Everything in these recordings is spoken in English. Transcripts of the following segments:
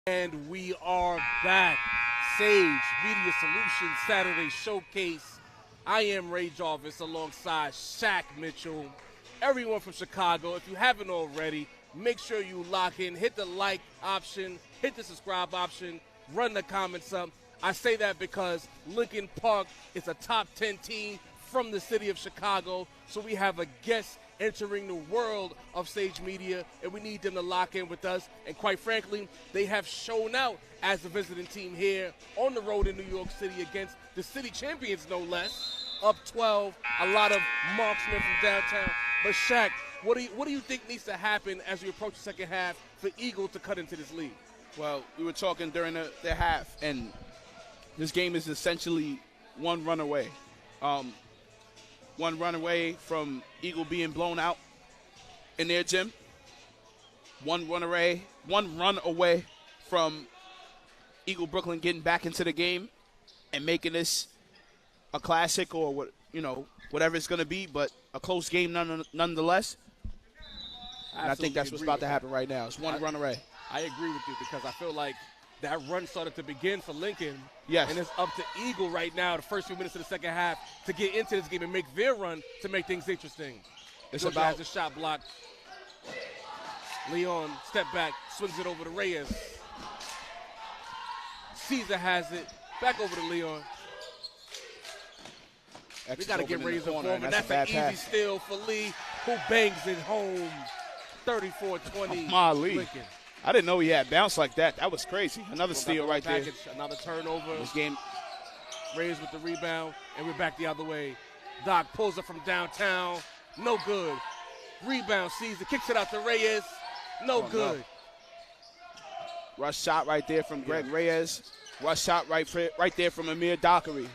And we are back. Sage Media Solutions Saturday Showcase. I am Ray Jarvis alongside Shaq Mitchell. Everyone from Chicago, if you haven't already, make sure you lock in. Hit the like option, hit the subscribe option, run the comments up. I say that because Lincoln Park is a top 10 team from the city of Chicago, so we have a guest entering the world of Sage Media, and we need them to lock in with us. And quite frankly, they have shown out as a visiting team here on the road in New York City against the city champions, no less. Up 12, a lot of marksmen from downtown. But Shaq, what do you think needs to happen as we approach the second half for Eagle to cut into this lead? Well, we were talking during the half, and this game is essentially one run away. One run away from Eagle being blown out in their gym. One run away from Eagle Brooklyn getting back into the game and making this a classic or whatever it's going to be, but a close game nonetheless. And I think that's what's about to happen right now. It's one run away. I agree with you because I feel like that run started to begin for Lincoln. Yes. And it's up to Eagle right now, the first few minutes of the second half, to get into this game and make their run to make things interesting. It's Georgia about has a shot block. Leon, step back, swings it over to Reyes. Caesar has it. Back over to Leon. We got to get Reyes involved, and that's an easy steal for Lee, who bangs it home. 34-20, Lincoln. I didn't know he had bounce like that. That was crazy. Another steal right there. Another turnover. This game. Reyes with the rebound, and we're back the other way. Doc pulls up from downtown. No good. Rebound, Caesar kicks it out to Reyes. No good. No. Rush shot right there from Greg Reyes. Rush shot right there from Amir Dockery.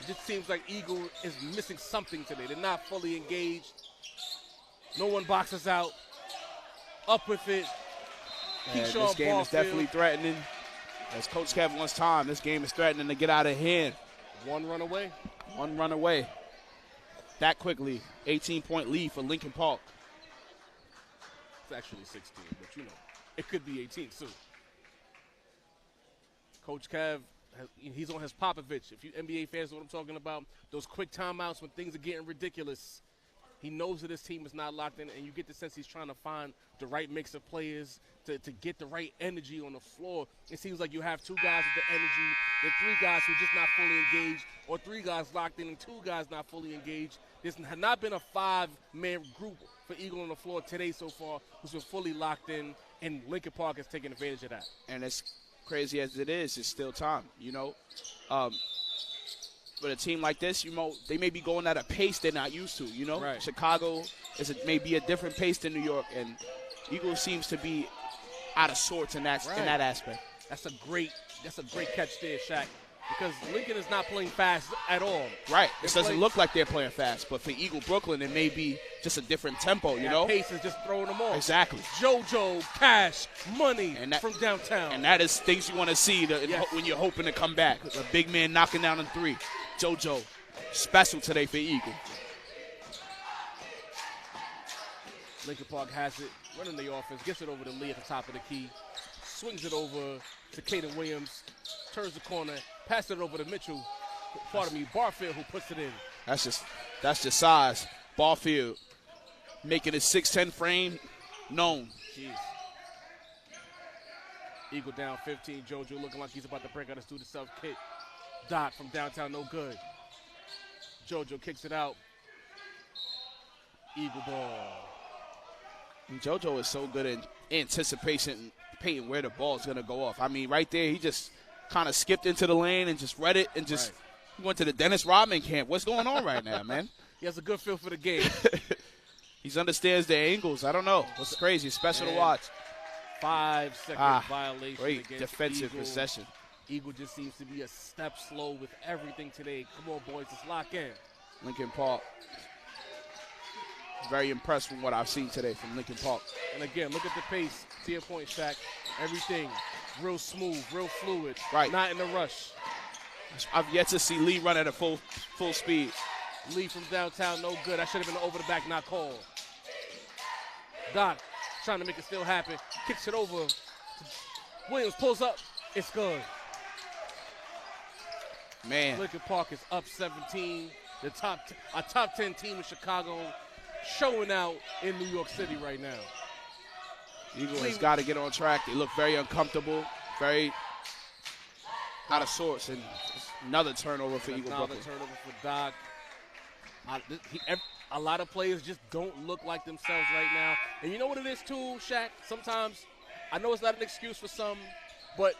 It just seems like Eagle is missing something today. They're not fully engaged. No one boxes out. Up with it. This game is definitely threatening. As Coach Kev wants time, this game is threatening to get out of hand. One run away. One run away. That quickly. 18-point lead for Lincoln Park. It's actually 16, but it could be 18 soon. Coach Kev, he's on his Popovich. If you NBA fans know what I'm talking about, those quick timeouts when things are getting ridiculous. He knows that his team is not locked in, and you get the sense he's trying to find the right mix of players to get the right energy on the floor. It seems like you have two guys with the energy, then three guys who are just not fully engaged, or three guys locked in and two guys not fully engaged. There's not been a five-man group for Eagle on the floor today so far who's been fully locked in, and Lincoln Park has taken advantage of that. And as crazy as it is, it's still time, With a team like this, they may be going at a pace they're not used to, Right. Chicago may be a different pace than New York, and Eagles seems to be out of sorts in that aspect. That's a great catch there, Shaq, because Lincoln is not playing fast at all. Right. It doesn't look like they're playing fast, but for Eagle Brooklyn, it may be just a different tempo, That pace is just throwing them off. Exactly. JoJo, Cash, Money from downtown. And that is things you want to see when you're hoping to come back. A big man knocking down a three. JoJo, special today for Eagle. Lincoln Park has it, running the offense, gets it over to Lee at the top of the key, swings it over to Kaydin Williams, turns the corner, passes it over to Mitchell, Barfield, who puts it in. That's just size. Barfield making his 6'10" frame known. Jeez. Eagle down 15. JoJo looking like he's about to break out his do-it-self kick. Doc from downtown, no good. JoJo kicks it out. Eagle ball. And JoJo is so good in anticipation, painting where the ball is going to go off. I mean, right there, he just kind of skipped into the lane and just read it and just went to the Dennis Rodman camp. What's going on right now, man? He has a good feel for the game. He understands the angles. I don't know. What's crazy? It's special to watch. 5-second violation. Great against defensive Eagle. possession. Eagle just seems to be a step slow with everything today. Come on, boys, let's lock in. Lincoln Park. Very impressed with what I've seen today from Lincoln Park. And again, look at the pace. To your point, Shaq. Everything real smooth, real fluid. Right. Not in a rush. I've yet to see Lee run at a full speed. Lee from downtown, no good. That should have been an over-the-back, not called. Doc trying to make it still happen. Kicks it over. Williams pulls up. It's good. Man. Lincoln Park is up 17. A top 10 team in Chicago showing out in New York City right now. Eagle has got to get on track. They look very uncomfortable, very out of sorts, and another turnover for Eagle Brooklyn. Another turnover for Doc. A lot of players just don't look like themselves right now. And you know what it is too, Shaq? Sometimes, I know it's not an excuse for some, but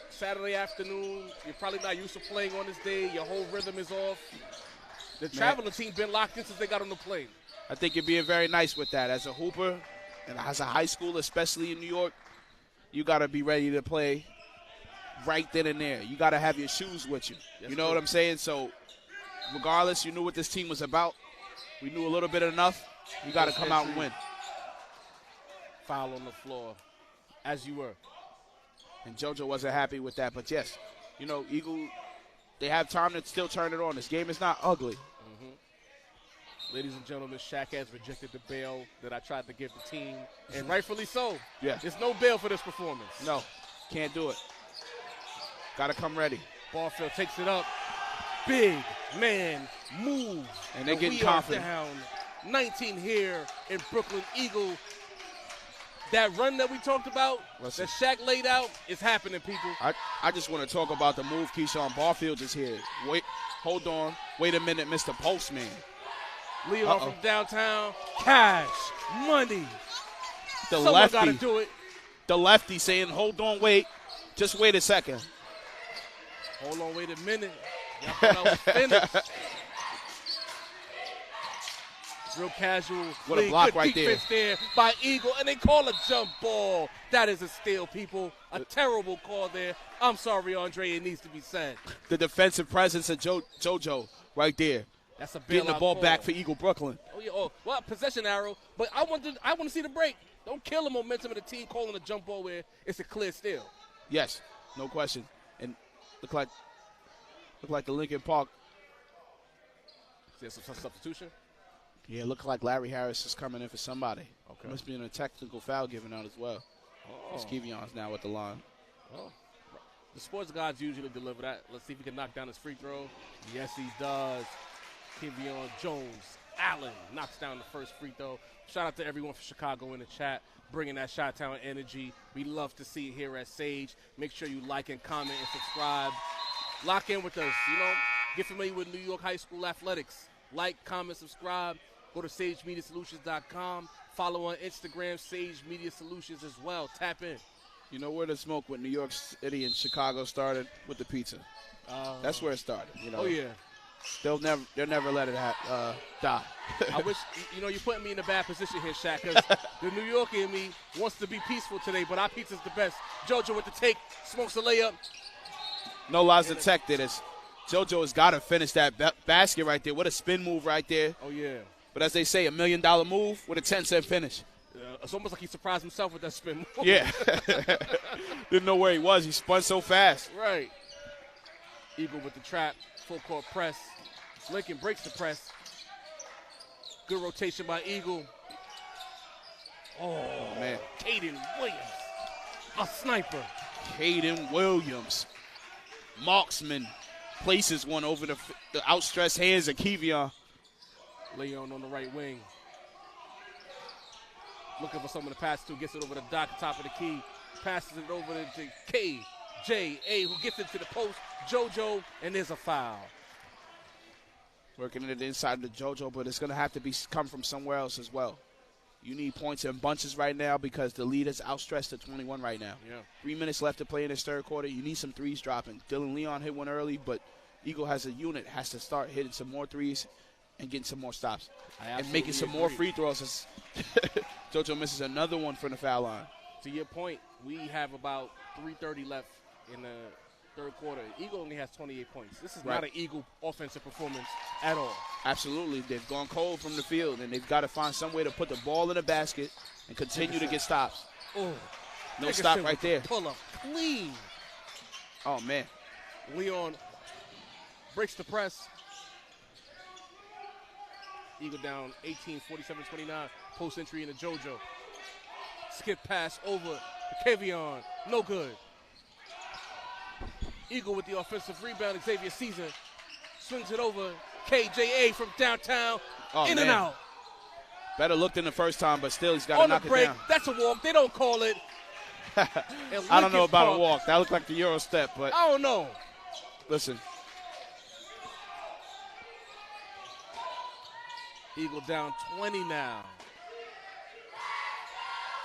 Saturday afternoon, you're probably not used to playing on this day. Your whole rhythm is off. The traveling team been locked in since they got on the plane. I think you're being very nice with that. As a hooper and as a high school, especially in New York, you got to be ready to play right then and there. You got to have your shoes with you. Yes, you know what I'm saying? So regardless, you knew what this team was about. We knew a little bit enough. You got to come out and win. Foul on the floor, as you were. And JoJo wasn't happy with that. But, yes, you know, Eagle, they have time to still turn it on. This game is not ugly. Ladies and gentlemen, Shaq has rejected the bail that I tried to give the team, and rightfully so. Yeah. There's no bail for this performance. No, can't do it. Got to come ready. Barfield takes it up. Big man move. And they're getting we confident. Are down 19 here in Brooklyn. Eagle. That run that we talked about, that Shaq laid out, is happening, people. I just want to talk about the move Keyshawn Barfield just hit. Wait, hold on. Wait a minute, Mr. Postman. Leon from downtown. Cash. Money. The Someone lefty. got to do it. The lefty saying, hold on, wait. Just wait a second. Hold on, wait a minute. Y'all thought I was finished. Real casual. What a block right there. Defense there by Eagle, and they call a jump ball. That is a steal, people. A terrible call there. I'm sorry, Andre. It needs to be said. The defensive presence of JoJo right there. That's a bailout getting the ball call. back for Eagle Brooklyn. Oh, yeah. Oh, well, possession arrow. But I want to see the break. Don't kill the momentum of the team calling a jump ball where it's a clear steal. Yes, no question. And look like the Lincoln Park. Is there some substitution? Yeah, it looked like Larry Harris is coming in for somebody. Okay. Must be in a technical foul given out as well. Oh. Skivion's now at the line. Oh. The sports gods usually deliver that. Let's see if he can knock down his free throw. Yes, he does. Kivion Jones. Allen knocks down the first free throw. Shout out to everyone from Chicago in the chat, bringing that Chi-Town energy. We love to see it here at Sage. Make sure you like and comment and subscribe. Lock in with us. You know, get familiar with New York High School athletics. Like, comment, subscribe. Go to SageMediaSolutions.com. Follow on Instagram, Sage Media Solutions as well. Tap in. You know where the smoke with New York City and Chicago started? With the pizza. That's where it started. You know. Oh, yeah. They'll never let it die. I wish, you're putting me in a bad position here, Shaq, because the New Yorker in me wants to be peaceful today, but our pizza's the best. JoJo with the take, smokes a layup. No lies detected. JoJo has got to finish that basket right there. What a spin move right there. Oh, yeah. But as they say, $1 million move with a 10-cent finish. It's almost like he surprised himself with that spin move. Yeah. Didn't know where he was. He spun so fast. Right. Eagle with the trap, full court press. Lincoln breaks the press. Good rotation by Eagle. Oh, man. Kaydin Williams, a sniper. Kaydin Williams, marksman, places one over the outstretched hands of Kevion. Leon on the right wing. Looking for someone to pass to. Gets it over the dot, top of the key. Passes it over to KJA, who gets it to the post. JoJo, and there's a foul. Working it inside of the JoJo, but it's going to have to come from somewhere else as well. You need points in bunches right now because the lead is outstretched to 21 right now. Yeah. 3 minutes left to play in this third quarter. You need some threes dropping. Dylan Leon hit one early, but Eagle has a unit, has to start hitting some more threes and getting some more stops. And making some more free throws. JoJo misses another one from the foul line. To your point, we have about 3:30 left in the third quarter. Eagle only has 28 points. This is not an Eagle offensive performance at all. Absolutely. They've gone cold from the field, and they've got to find some way to put the ball in the basket and continue to get stops. Oh, no stop right there. Pull up clean. Oh, man. Leon breaks the press. Eagle down 18, 47-29. Post entry into JoJo. Skip pass over to Kavion. No good. Eagle with the offensive rebound. Xavier Caesar swings it over. KJA from downtown. In and out. Better look than the first time, but still he's got to knock it down. That's a walk. They don't call it. I don't know about a walk. That looked like the Euro step, but I don't know. Listen. Eagle down 20 now.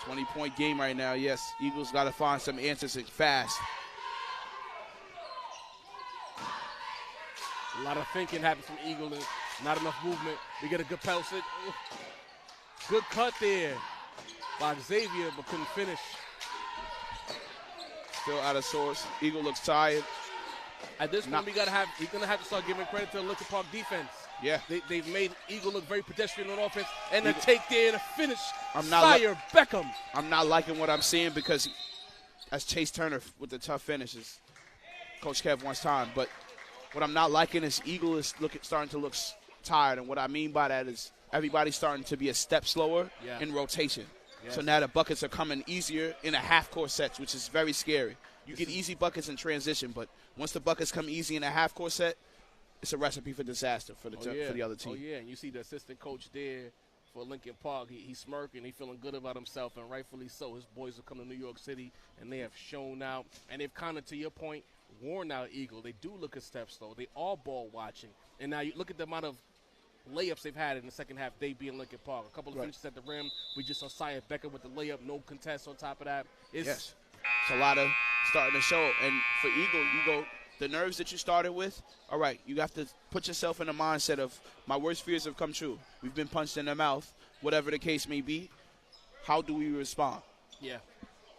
20-point game right now, yes. Eagles got to find some answers fast. A lot of thinking happened from Eagle and not enough movement. We get a good pass. Good cut there by Xavier, but couldn't finish. Still out of sorts. Eagle looks tired. At this point, he's going to have to start giving credit to the Lincoln Park defense. Yeah. They've made Eagle look very pedestrian on offense, and the take there to finish. Beckham. I'm not liking what I'm seeing because that's Chase Turner with the tough finishes. Coach Kev wants time, but what I'm not liking is Eagle is starting to look tired, and what I mean by that is everybody's starting to be a step slower in rotation. Yes. So now the buckets are coming easier in a half-court sets, which is very scary. You get easy buckets in transition, but once the buckets come easy in a half-court set, it's a recipe for disaster for the other team. Oh, yeah, and you see the assistant coach there for Lincoln Park. He's smirking. He's feeling good about himself, and rightfully so. His boys have come to New York City, and they have shown out. And they've kind of, to your point, worn out Eagle. They do look a step slow. They are ball watching. And now you look at the amount of layups they've had in the second half, they being Lincoln Park. A couple of finishes at the rim. We just saw Syed Becker with the layup, no contest on top of that. Yes. It's a lot of starting to show. And for Eagle, you go – the nerves that you started with, all right, you have to put yourself in the mindset of my worst fears have come true. We've been punched in the mouth, whatever the case may be. How do we respond? Yeah.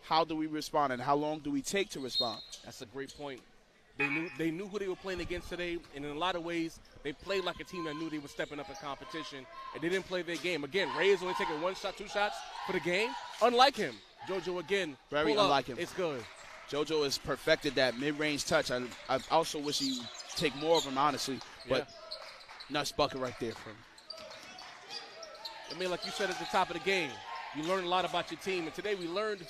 How do we respond, and how long do we take to respond? That's a great point. They knew who they were playing against today, and in a lot of ways, they played like a team that knew they were stepping up in competition, and they didn't play their game. Again, Ray is only taking 1 shot, 2 shots for the game. Unlike him. JoJo, again, very unlike him. It's good. JoJo has perfected that mid-range touch. I also wish he would take more of them, honestly. But nuts bucket right there for him. I mean, like you said at the top of the game, you learn a lot about your team. And today we learned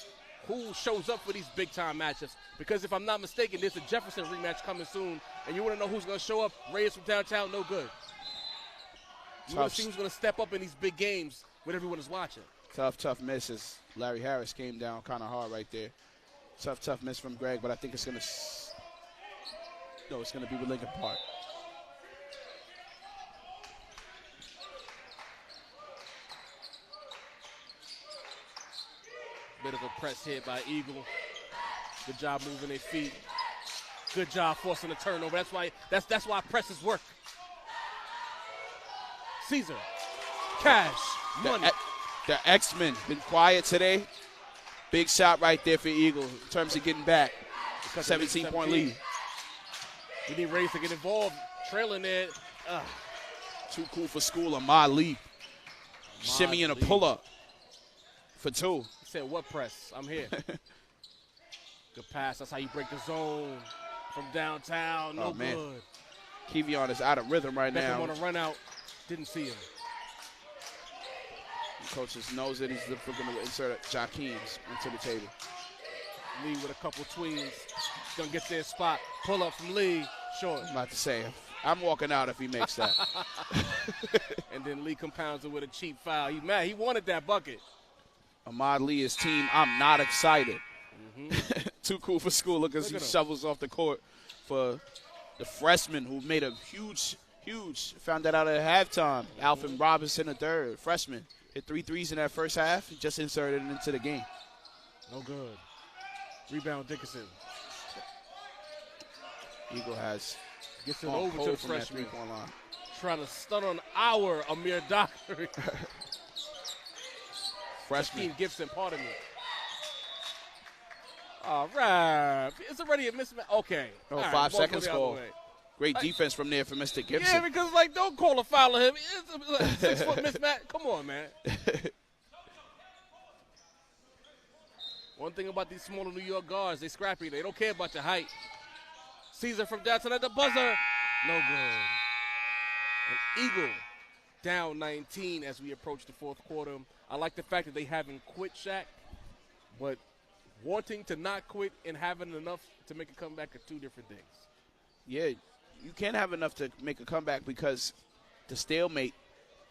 who shows up for these big-time matchups. Because if I'm not mistaken, there's a Jefferson rematch coming soon. And you want to know who's going to show up. Reyes from downtown, no good. You want to see who's going to step up in these big games when everyone is watching. Tough misses. Larry Harris came down kind of hard right there. Tough miss from Greg, but I think it's going to be with Lincoln Park. Bit of a press hit by Eagle. Good job moving their feet. Good job forcing a turnover. That's why presses work. Caesar. Cash. Money. The X-Men been quiet today. Big shot right there for Eagle in terms of getting back. 17-point lead. We need Rays to get involved. Trailing there. Too cool for school on my leap. Shimmy and a pull-up for 2. He said, what press? I'm here. Good pass. That's how you break the zone from downtown. No good. Kevion is out of rhythm right now. Beckham on a run out. Didn't see him. Coach just knows that he's looking to insert Jakeems into the table. Lee with a couple tweens. He's going to get to his spot. Pull up from Lee. Short. I'm about to say, I'm walking out if he makes that. And then Lee compounds it with a cheap foul. He's mad. He wanted that bucket. Ahmad Lee, his team, I'm not excited. Mm-hmm. Too cool for school. Look as he shovels off the court for the freshman who made a huge, found that out at halftime. Mm-hmm. Alvin Robinson, a third freshman. Hit 3 threes in that first half. He just inserted it into the game. No good. Rebound Dickinson. Eagle has gets it over to the freshman. Line. Trying to stun on our Amir Dockery. Freshman. Jakeem Gibson, pardon me. All right. It's already a mismatch. Okay. Oh, right. 5 seconds call. Great defense from there for Mr. Gibson. Yeah, because, don't call a foul on him. It's a 6-foot mismatch. Come on, man. One thing about these smaller New York guards, they scrappy. They don't care about your height. Caesar from downtown at the buzzer. No good. An Eagle down 19 as we approach the fourth quarter. I like the fact that they haven't quit, Shaq. But wanting to not quit and having enough to make a comeback are two different things. Yeah, you can't have enough to make a comeback because the stalemate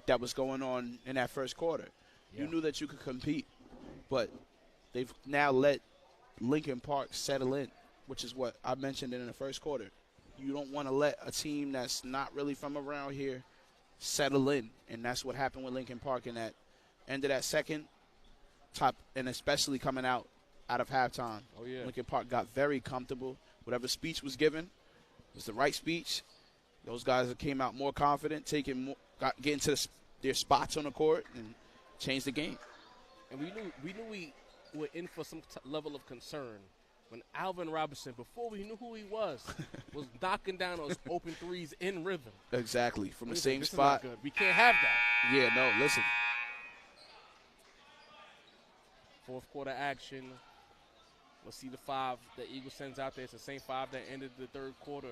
that was going on in that first quarter. Yeah. You knew that you could compete, but they've now let Lincoln Park settle in, which is what I mentioned in the first quarter. You don't want to let a team that's not really from around here settle in, and that's what happened with Lincoln Park in that end of that second top, and especially coming out of halftime. Oh, yeah. Lincoln Park got very comfortable. Whatever speech was given was the right speech. Those guys came out more confident, getting to their spots on the court and changed the game. And we knew we were in for some level of concern when Alvin Robinson, before we knew who he was knocking down those open threes in rhythm. Exactly, from the same this spot. Is not good. We can't have that. Yeah, no, listen. Fourth quarter action. Let's see the 5 that Eagles sends out there. It's the same 5 that ended the third quarter.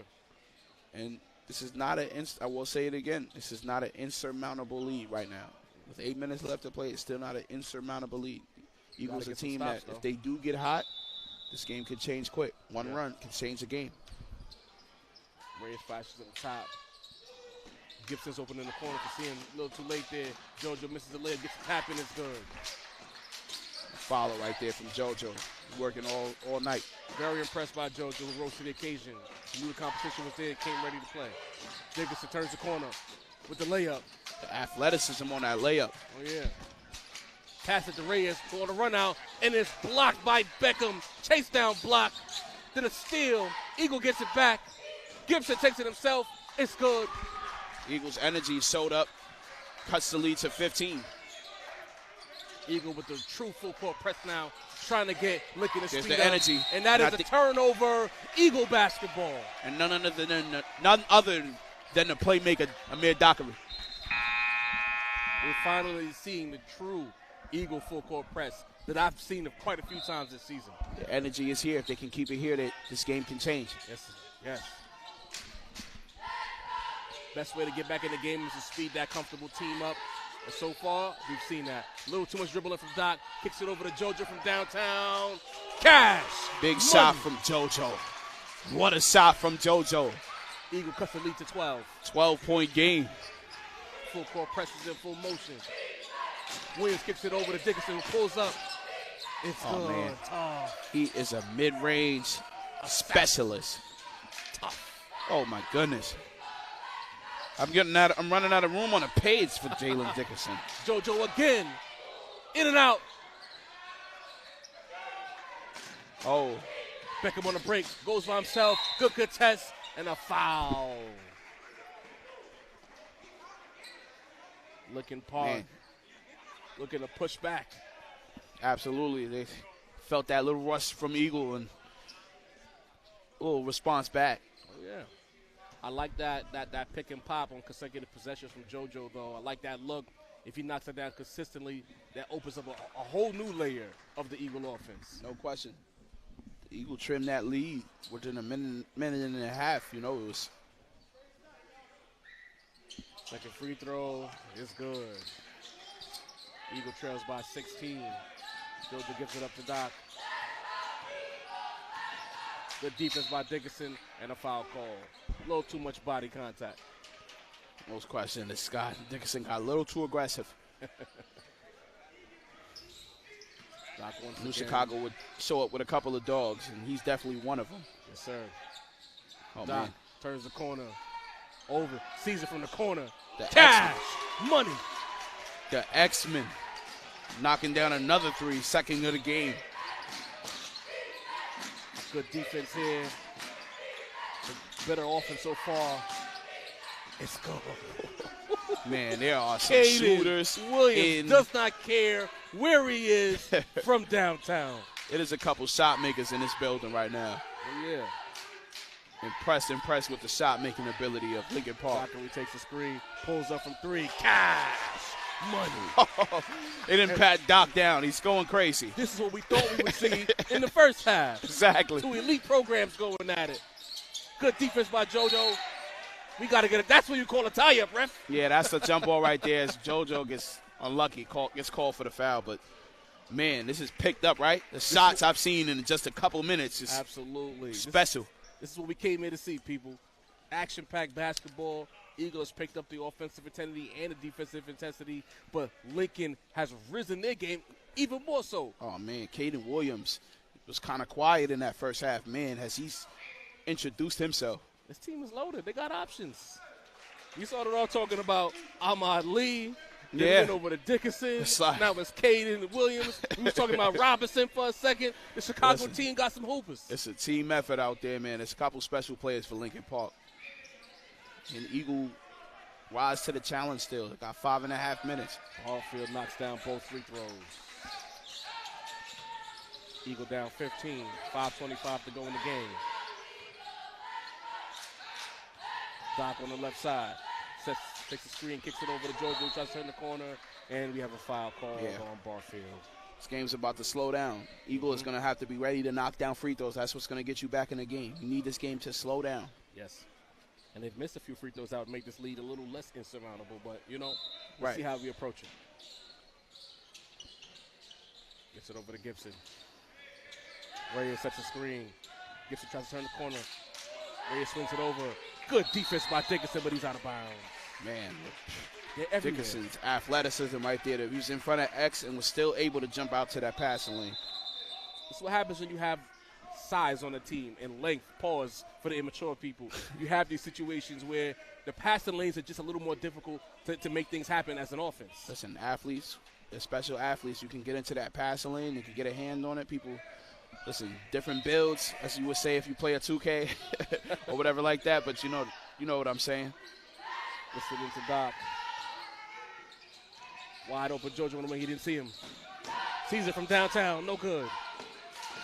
And this is not I will say it again, this is not an insurmountable lead right now. With 8 minutes left to play, it's still not an insurmountable lead. Eagles are a team that if they do get hot, this game could change quick. One run can change the game. Reyes flashes at the top. Gibson's open in the corner for seeing a little too late there. JoJo misses the leg, gets a tap in, it's good. Follow right there from JoJo. Working all night. Very impressed by JoJo, who rose to the occasion. He knew the competition was there, came ready to play. Jacobson turns the corner with the layup. The athleticism on that layup. Oh, yeah. Pass it to Reyes, going to run out, and it's blocked by Beckham. Chase down block. Then a steal. Eagle gets it back. Gibson takes it himself. It's good. Eagles' energy showed up. Cuts the lead to 15. Eagle with the true full court press now, trying to get Lincoln to speed the up. energy. And that is a turnover. Eagle basketball. And none other than the playmaker, Amir Dockery. We're finally seeing the true Eagle full court press that I've seen quite a few times this season. The energy is here. If they can keep it here, this game can change. Yes. Best way to get back in the game is to speed that comfortable team up. And so far, we've seen that. A little too much dribbling from Doc. Kicks it over to JoJo from downtown. Cash! Big shot from JoJo. What a shot from JoJo. Eagle cuts the lead to 12. 12-point game. Full court presses in full motion. Williams kicks it over to Dickinson, who pulls up. It's good. Man. Tough. He is a mid-range specialist. Tough. Oh, my goodness. I'm running out of room on the page for Jalen Dickinson. JoJo again. In and out. Oh. Beckham on the break. Goes by himself. Good contest. And a foul. Lincoln Park. Looking to push back. Absolutely. They felt that little rush from Eagle and a little response back. Oh, yeah. I like that pick and pop on consecutive possessions from JoJo, though. I like that look. If he knocks it down consistently, that opens up a whole new layer of the Eagle offense. No question. The Eagle trimmed that lead within a minute and a half. You know, it was. Second free throw is good. Eagle trails by 16. JoJo gives it up to Doc. Good defense by Dickinson and a foul call. A little too much body contact. Most question is Scott Dickinson got a little too aggressive. Doc New Chicago would show up with a couple of dogs, and he's definitely one of them. Yes, sir. Oh, Doc man. turns the corner over, sees it from the corner. The Cash, money. The X-Men knocking down another 3, second of the game. Good defense here. Better offense so far. It's go. Man, there are some Kaydin shooters. Williams does not care where he is from downtown. It is a couple shot makers in this building right now. Oh, yeah. Impressed with the shot-making ability of Lincoln Park. Dockery takes a screen, pulls up from 3. Cash, money. They didn't pat Doc down. He's going crazy. This is what we thought we would see in the first half. Exactly. 2 elite programs going at it. Good defense by JoJo. We got to get it. That's what you call a tie-up, ref. Yeah, that's the jump ball right there as JoJo gets unlucky, gets called for the foul. But Man, this is picked up, right? The shots I've seen in just a couple minutes is absolutely special. This is what we came here to see, people. Action-packed basketball. Eagles picked up the offensive intensity and the defensive intensity, but Lincoln has risen their game even more so. Oh, man, Kaydin Williams was kind of quiet in that first half. Man, has he introduced himself. This team is loaded. They got options. You started all talking about Ahmad Lee. Then went over to Dickinson. Now it's Kaydin Williams. We was talking about Robinson for a second. The Chicago team got some hoopers. It's a team effort out there, man. There's a couple special players for Lincoln Park. And Eagle rise to the challenge still. They got 5.5 minutes. Barfield knocks down both free throws. Eagle down 15. 5:25 to go in the game. Doc on the left side. Takes the screen, kicks it over to Georgia, who tries to turn the corner, and we have a foul call on Barfield. This game's about to slow down. Eagle is going to have to be ready to knock down free throws. That's what's going to get you back in the game. You need this game to slow down. Yes. And they've missed a few free throws that would make this lead a little less insurmountable, but, you know, we'll see how we approach it. Gets it over to Gibson. Reyes sets a screen. Gibson tries to turn the corner. Reyes swings it over. Good defense by Dickinson, but he's out of bounds. Man, Dickinson's athleticism right there. He was in front of X and was still able to jump out to that passing lane. That's what happens when you have size on the team and length. Pause for the immature people. You have these situations where the passing lanes are just a little more difficult to make things happen as an offense. Listen, athletes, special athletes, you can get into that passing lane. You can get a hand on it. People, listen, different builds, as you would say if you play a 2K or whatever like that. But you know what I'm saying. Listening to Doc. Wide open Georgia on the way. He didn't see him. Sees it from downtown. No good.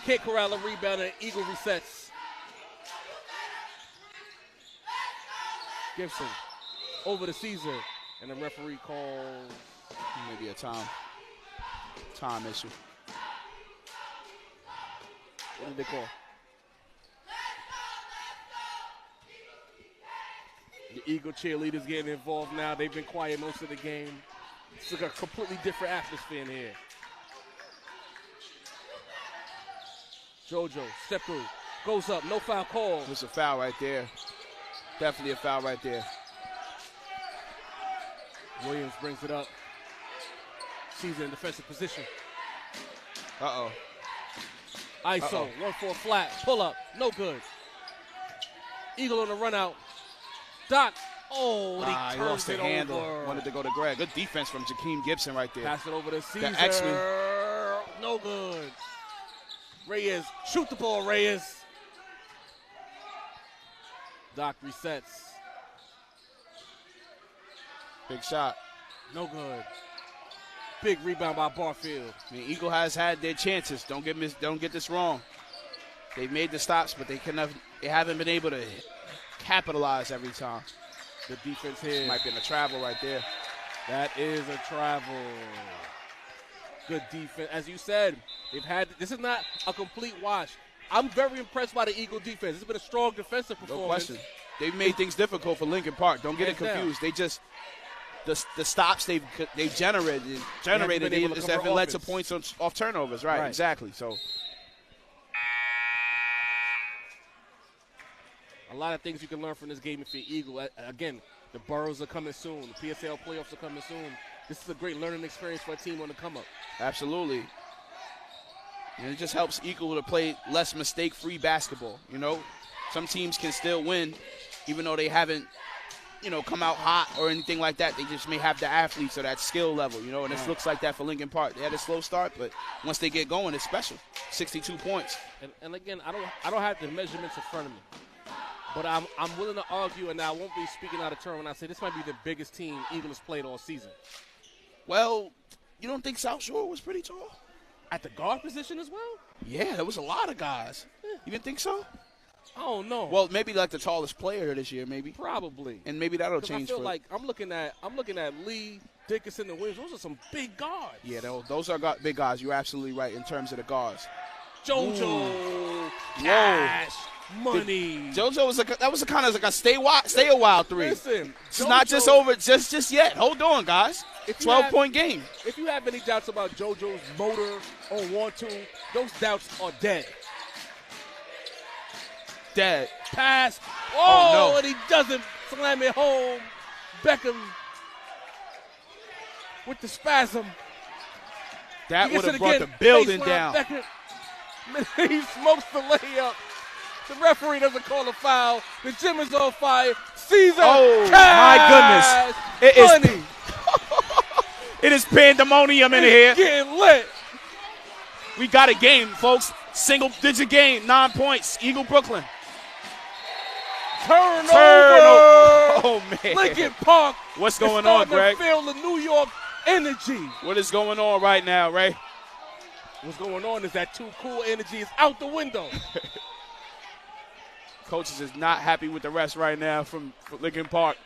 Can't corral a rebound and Eagle resets. Gibson over to Caesar. And the referee calls. Maybe a time issue. What did they call? The Eagle cheerleaders getting involved now. They've been quiet most of the game. It's like a completely different atmosphere in here. JoJo, step through, goes up, no foul call. There's a foul right there. Definitely a foul right there. Williams brings it up. Caesar in defensive position. Uh-oh. ISO, 1-4 flat, pull up, no good. Eagle on the run out. Doc, he lost the handle. Over. Wanted to go to Greg. Good defense from Jakeem Gibson right there. Pass it over to Caesar. The X-Men. No good. Reyes, shoot the ball, Reyes. Doc resets. Big shot. No good. Big rebound by Barfield. I mean, Eagle has had their chances. Don't get this wrong. They've made the stops, but they haven't been able to capitalize every time. The defense here. This might be in a travel right there. That is a travel. Good defense. As you said, this is not a complete wash. I'm very impressed by the Eagle defense. It's been a strong defensive performance. No question. They've made things difficult for Lincoln Park. Don't get it confused. They just the stops they've generated have led to points off turnovers. Right. Exactly. So a lot of things you can learn from this game if you're Eagle. Again, the Boroughs are coming soon. The PSL playoffs are coming soon. This is a great learning experience for a team on the come up. Absolutely. And it just helps Eagle to play less mistake-free basketball. You know, some teams can still win, even though they haven't, come out hot or anything like that. They just may have the athletes or that skill level, and this looks like that for Lincoln Park. They had a slow start, but once they get going, it's special. 62 points. And again, I don't have the measurements in front of me, but I'm willing to argue, and I won't be speaking out of turn when I say this might be the biggest team Eagle has played all season. Well, you don't think South Shore was pretty tall? At the guard position as well? Yeah, there was a lot of guys. Yeah. You didn't think so? I don't know. Well, maybe like the tallest player this year, maybe. Probably. And maybe that'll change. I feel like I'm looking at Lee, Dickinson, and Williams. Those are some big guards. Yeah, those are big guys. You're absolutely right in terms of the guards. JoJo, cash, money. JoJo was kind of like a stay a while three. Listen, it's not just over just yet. Hold on, guys. 12-point game. If you have any doubts about JoJo's motor on 1-2, those doubts are dead. Dead. Pass. Oh, no. And he doesn't slam it home. Beckham with the spasm. That would have brought the building down. Beckham. He smokes the layup. The referee doesn't call a foul. The gym is on fire. Caesar. Oh, Cash. My goodness. It is pandemonium in here. Getting lit. We got a game, folks. Single-digit game. 9 points. Eagle Brooklyn. Turnover. Oh, man. Lincoln Park. What's going on, Greg? Feel the New York energy. What is going on right now, Ray? What's going on is that Too Cool energy is out the window. Coaches is not happy with the rest right now from Lincoln Park.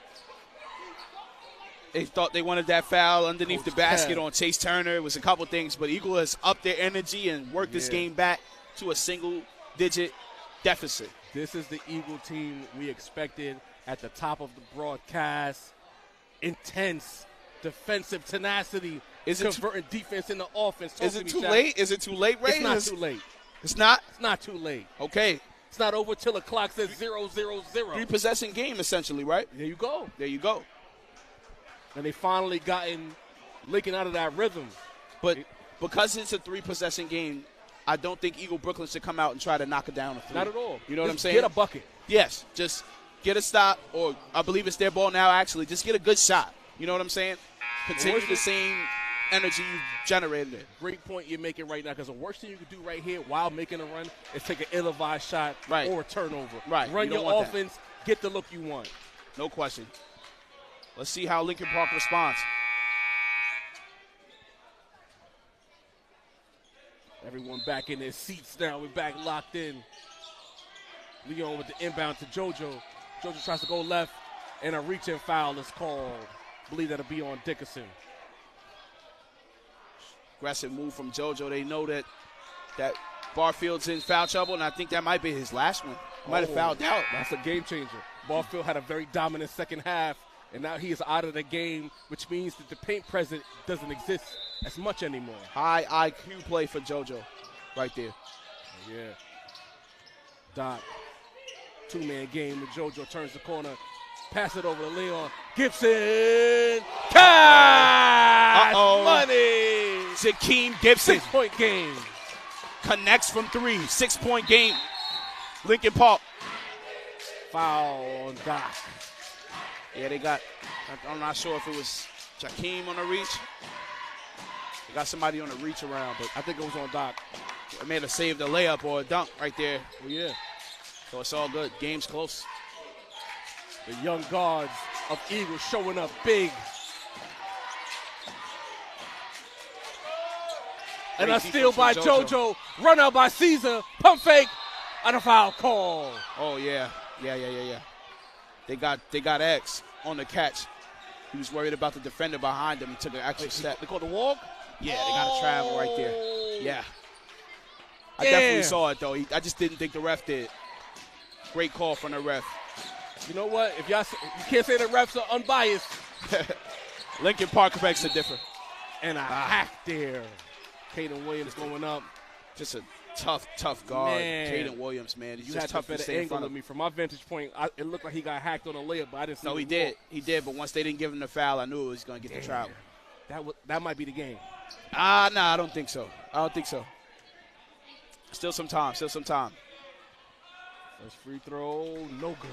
They thought they wanted that foul underneath the basket on Chase Turner. It was a couple things, but Eagle has upped their energy and worked this game back to a single-digit deficit. This is the Eagle team we expected at the top of the broadcast. Intense defensive tenacity. Converting defense into offense. Is it too late? Is it too late, Ray? It's not too late. It's not? It's not too late. Okay. It's not over till the clock says 0-0-0. 3-possession game, essentially, right? There you go. There you go. And they finally gotten Lincoln out of that rhythm. But because it's a 3-possession game, I don't think Eagle Brooklyn should come out and try to knock it down a 3. Not at all. You know what I'm saying? Get a bucket. Yes. Just get a stop, or I believe it's their ball now, actually. Just get a good shot. You know what I'm saying? Continue the same energy you generated there. Great point you're making right now, because the worst thing you could do right here while making a run is take an ill-advised shot or a turnover. Right. Run your offense, get the look you want. No question. Let's see how Lincoln Park responds. Everyone back in their seats now. We're back locked in. Leon with the inbound to JoJo. JoJo tries to go left, and a reach-in foul is called. I believe that'll be on Dickerson. Aggressive move from JoJo. They know that Barfield's in foul trouble, and I think that might be his last one. He might have fouled out. That's a game changer. Barfield had a very dominant second half, and now he is out of the game, which means that the paint presence doesn't exist as much anymore. High IQ play for JoJo right there. Yeah. Doc. Two-man game with JoJo turns the corner. Pass it over to Leon. Gibson. Cash money. Jakeem Gibson. 6-point game. Connects from 3. 6-point game. Lincoln Park. Foul on Doc. Yeah, they got, I'm not sure if it was Jakeem on the reach. They got somebody on the reach around, but I think it was on Doc. It may have saved a layup or a dunk right there. Well, yeah. So it's all good. Game's close. The young guards of Eagles showing up big. And a steal by JoJo. Run out by Caesar. Pump fake. And a foul call. Oh, yeah. Yeah. They got X on the catch. He was worried about the defender behind him and took an extra step. They called the walk? Yeah, they got a travel right there. Yeah. I definitely saw it, though. I just didn't think the ref did. Great call from the ref. You know what? If you can't say the refs are unbiased. Lincoln Park makes it different. And a hack there. Kaydin Williams going up. Just a tough guard. Man. Kaydin Williams, man. He's You just had tough a better to stay in angle front than of. me. From my vantage point, it looked like he got hacked on a layup, but I didn't see No, he did. He did, but once they didn't give him the foul, I knew he was going to get the travel. That might be the game. Nah, I don't think so. Still some time. First free throw, no good.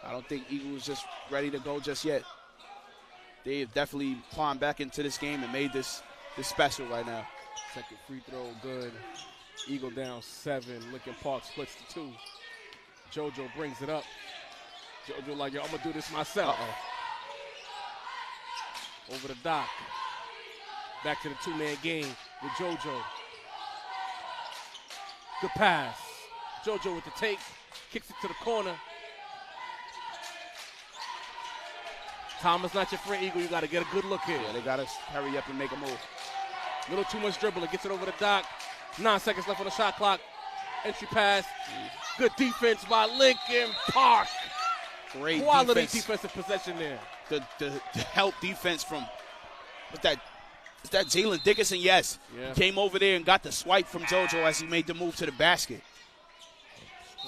I don't think Eagles just ready to go just yet. They've definitely climbed back into this game and made this special right now. Second free throw, good. Eagle down 7. Lincoln Park splits to 2. JoJo brings it up. JoJo like, yo, I'm going to do this myself. Over the Doc. Back to the two-man game with JoJo. Good pass. JoJo with the take. Kicks it to the corner. Thomas not your friend, Eagle. You got to get a good look here. Yeah, they got to hurry up and make a move. A little too much dribbling. Gets it over the Doc. 9 seconds left on the shot clock. Entry pass. Good defense by Lincoln Park. Great Quality defense. defensive possession there. the help defense from is that Jalen Dickinson? Yes. Yeah. Came over there and got the swipe from JoJo as he made the move to the basket.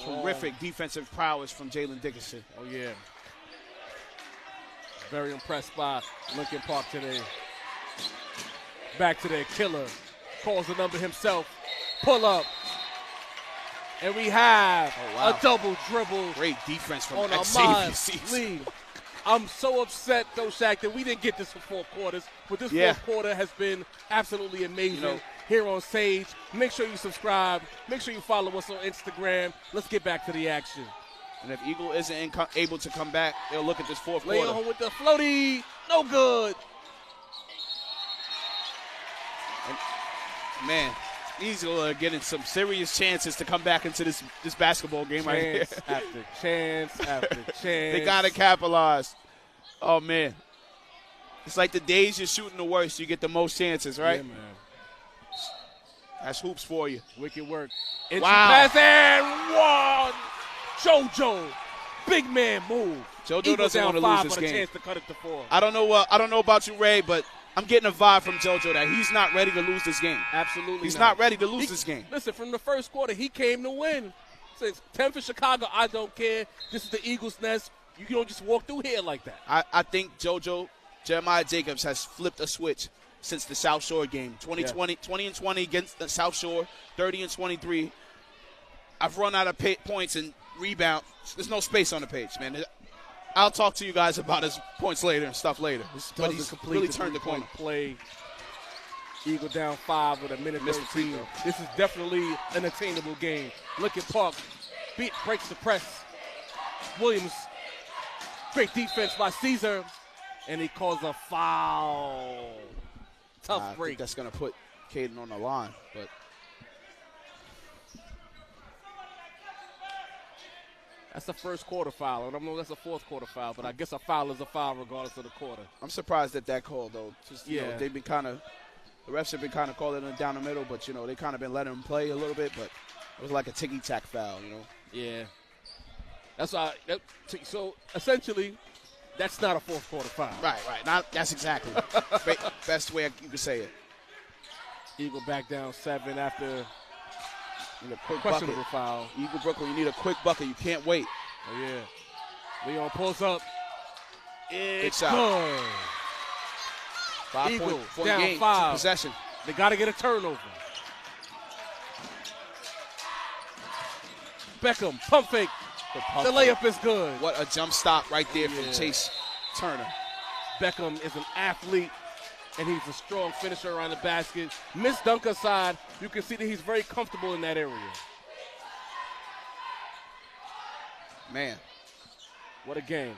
Terrific defensive prowess from Jalen Dickinson. Oh, yeah. Very impressed by Lincoln Park today. Back to their killer. Calls the number himself. Pull up. And we have a double dribble. Great defense from on Xavier Lee. I'm so upset, though, Shaq, that we didn't get this for 4 quarters. But this fourth quarter has been absolutely amazing here on Sage. Make sure you subscribe. Make sure you follow us on Instagram. Let's get back to the action. And if Eagle isn't able to come back, they'll look at this fourth quarter. Leon with the floaty. No good. And, man, Eagle are getting some serious chances to come back into this basketball game right here. After chance after chance. They got to capitalize. Oh, man. It's like the days you're shooting the worst, you get the most chances, right? Yeah, man. That's hoops for you. Wicked work. Wow. Pass and one. JoJo. Big man move. JoJo Eagles doesn't down want to 5 lose this on a game. chance to cut it to 4. I don't know about you, Ray, but I'm getting a vibe from JoJo that he's not ready to lose this game. Absolutely He's not ready to lose this game. Listen, from the first quarter, he came to win. Says 10 for Chicago, I don't care. This is the Eagles' nest. You don't just walk through here like that. I think Jeremiah Jacobs has flipped a switch since the South Shore game. 20 and 20 against the South Shore, 30 and 23. I've run out of points and rebound. There's no space on the page, man. I'll talk to you guys about his points later and stuff later. But he's really turned the corner. Play. Eagle down 5 with a minute 13. This is definitely an attainable game. Look at Park. Breaks the press. Williams. Great defense by Caesar. And he calls a foul. Tough I break. think that's going to put Kaydin on the line. But that's a first quarter foul. I don't know if that's a fourth quarter foul, but I guess a foul is a foul regardless of the quarter. I'm surprised at that call, though. You know, they've been the refs have been kind of calling it down the middle, but, they kind of been letting them play a little bit, but it was like a ticky-tack foul, Yeah. That's why. So, essentially, that's not a fourth quarter foul. Right. That's exactly. Best way you could say it. Eagle back down 7 after a quick questionable bucket. foul. Eagle Brooklyn, you need a quick bucket. You can't wait. Oh, yeah. Leon pulls up. It's out. good. 5 point down game, 5. possession. They got to get a turnover. Beckham, pump fake. The layup is good. What a jump stop right there from Chase Turner. Beckham is an athlete, and he's a strong finisher around the basket. Miss dunk aside, you can see that he's very comfortable in that area. Man. What a game.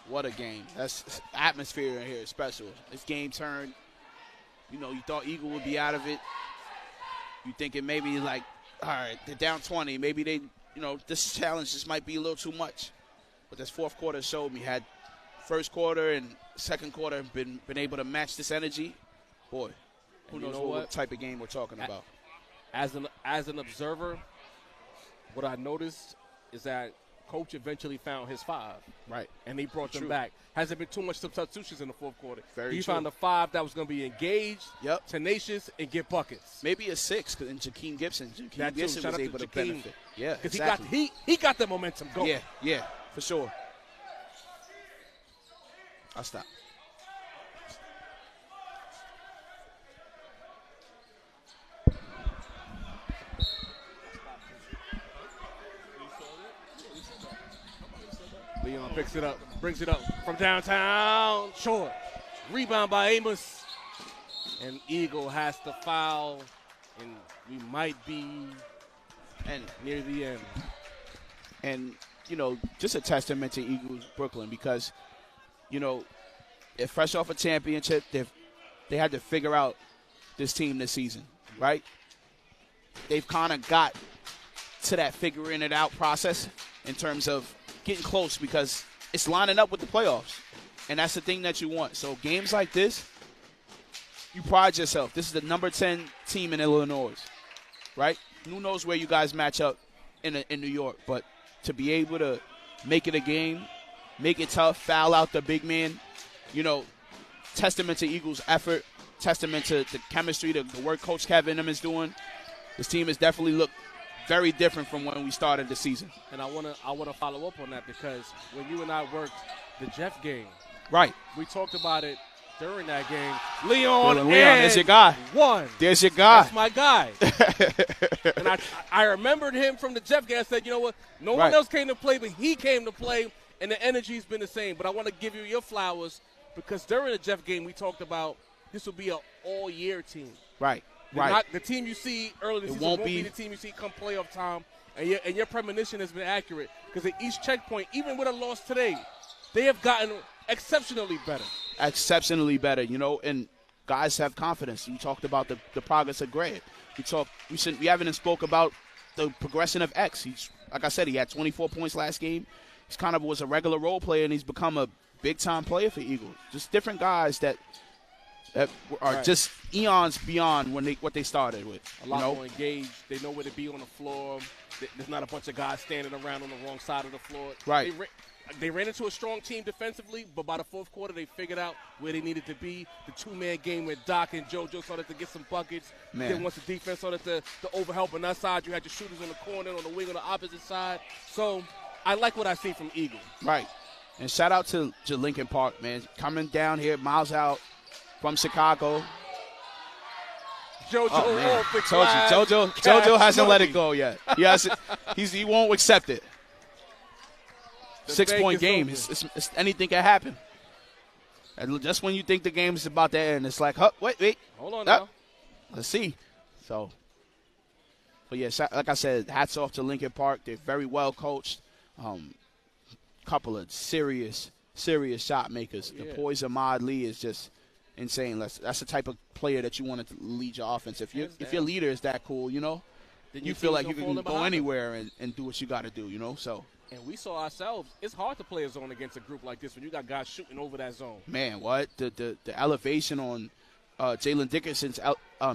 What a game. That's atmosphere in here is special. This game turned, you thought Eagle would be out of it. You thinking maybe like, all right, they're down 20. Maybe they, this challenge just might be a little too much. But this fourth quarter showed me had first quarter and second quarter been able to match this energy. Boy, who knows what type of game we're talking about. As an observer, what I noticed is that Coach eventually found his 5. Right. And he brought them back. Hasn't been too much substitutions in the fourth quarter. He true. found a 5 that was going to be engaged, tenacious, and get buckets. Maybe a 6 because Jakeem Gibson. Jakeem Gibson was able to benefit. Yeah, because exactly. he got the momentum going. Yeah, for sure. I'll stop. Leon picks it up, brings it up from downtown. Short. Rebound by Amos. And Eagle has to foul, and we might be near the end. And, just a testament to Eagles Brooklyn because, they're fresh off a championship. They had to figure out this team this season, right? They've kind of got to that figuring it out process in terms of getting close because it's lining up with the playoffs. And that's the thing that you want. So games like this, you pride yourself. This is the number 10 team in Illinois, right? Who knows where you guys match up in New York. But to be able to make it a game, make it tough, foul out the big man. You know, testament to Eagles' effort, testament to the chemistry, the work Coach Kevin is doing. This team has definitely looked very different from when we started the season. And I wanna follow up on that because when you and I worked the Jeff game, right? We talked about it during that game. Leon, there's your guy. There's your guy. That's my guy. And I remembered him from the Jeff game. I said, you know what? No one else came to play, but he came to play, and the energy's been the same. But I want to give you your flowers because during the Jeff game, we talked about this will be an all-year team. Right. The team you see early this season won't be the team you see come playoff time, and your premonition has been accurate because at each checkpoint, even with a loss today, they have gotten exceptionally better. Exceptionally better, you know, and guys have confidence. You talked about the progress of Greg. We haven't even spoke about the progression of X. Like I said, he had 24 points last game. He's kind of was a regular role player, and he's become a big-time player for Eagles. Just different guys that are just eons beyond what they started with. A lot more engaged. They know where to be on the floor. There's not a bunch of guys standing around on the wrong side of the floor. Right. They ran into a strong team defensively, but by the fourth quarter, they figured out where they needed to be. The two-man game with Doc and JoJo started to get some buckets. Then once the defense started to overhelp on that side, you had your shooters on the corner, on the wing on the opposite side. So I like what I see from Eagle. Right. And shout out to Lincoln Park, man. Coming down here, miles out from Chicago. JoJo off the glass. JoJo hasn't let it go yet. He won't accept it. 6-point game. It's anything can happen. And just when you think the game is about to end, it's like, wait. Hold on now. Let's see. So, but yeah, like I said, hats off to Lincoln Park. They're very well coached. Couple of serious shot makers. Yeah. The poise of Ahmad Lee is just insane. That's the type of player that you want to lead your offense. If your leader is that cool, you know, then you feel like you can go anywhere and do what you got to do, you know. So. And we saw ourselves. It's hard to play a zone against a group like this when you got guys shooting over that zone. Man, what the elevation on Jalen Dickinson's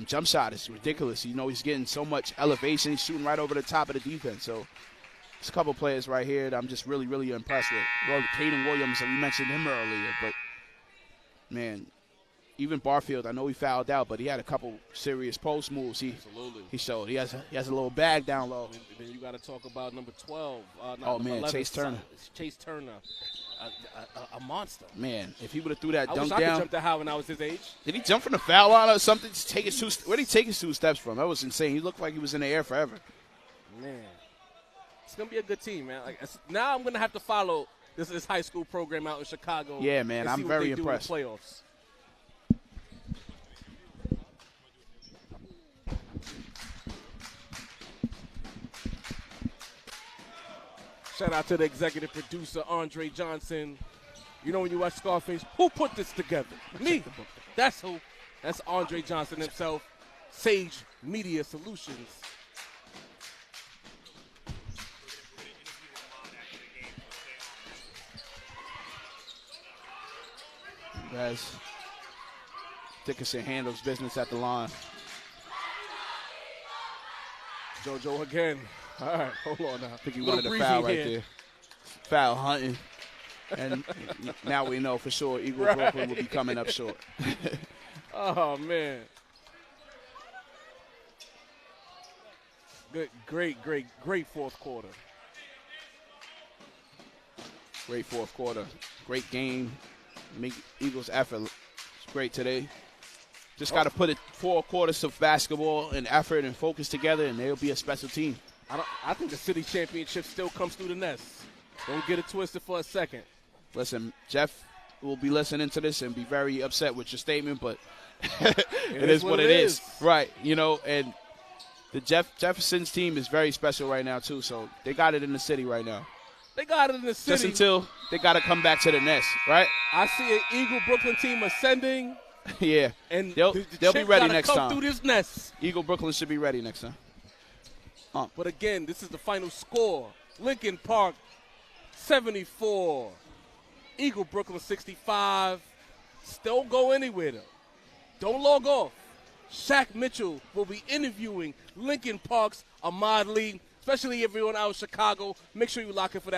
jump shot is ridiculous. You know, he's getting so much elevation. He's shooting right over the top of the defense. So there's a couple players right here that I'm just really, really impressed with. Well, Kaydin Williams, we mentioned him earlier, but man, even Barfield, I know he fouled out, but he had a couple serious post moves. He showed. He has a little bag down low. Then you got to talk about number 12. Man, 11, Chase Turner. Chase Turner, a monster. Man, if he would have threw that dunk I down. could jump that high when I was his age. Did he jump from the foul line or something? Where did he take his 2 steps from? That was insane. He looked like he was in the air forever. Man, it's gonna be a good team, man. Now I'm gonna have to follow this high school program out in Chicago. Yeah, man, I'm very impressed. Do in the playoffs. Shout out to the executive producer, Andre Johnson. You know when you watch Scarface, who put this together? Me. That's who. That's Andre Johnson himself, Sage Media Solutions. As Dickinson handles business at the line. JoJo again. All right, hold on now. I think he wanted a foul right there. Foul hunting. And now we know for sure Eagle Brooklyn will be coming up short. Oh, man. Good, great fourth quarter. Great fourth quarter. Great game. Eagles' effort was great today. Just got to put it 4 quarters of basketball and effort and focus together, and they'll be a special team. I think the city championship still comes through the nest. Don't get it twisted for a second. Listen, Jeff will be listening to this and be very upset with your statement, but it is what it is. Right, you know, and the Jefferson's team is very special right now, too, so they got it in the city right now. They got it in the city. Just until they got to come back to the nest, right? I see an Eagle Brooklyn team ascending. Yeah, and they'll be ready next time. Through this nest. Eagle Brooklyn should be ready next time. But again, this is the final score. Lincoln Park 74. Eagle Brooklyn 65. Still go anywhere though. Don't log off. Shaq Mitchell will be interviewing Lincoln Park's Ahmad Lee, especially everyone out in Chicago. Make sure you lock in for that.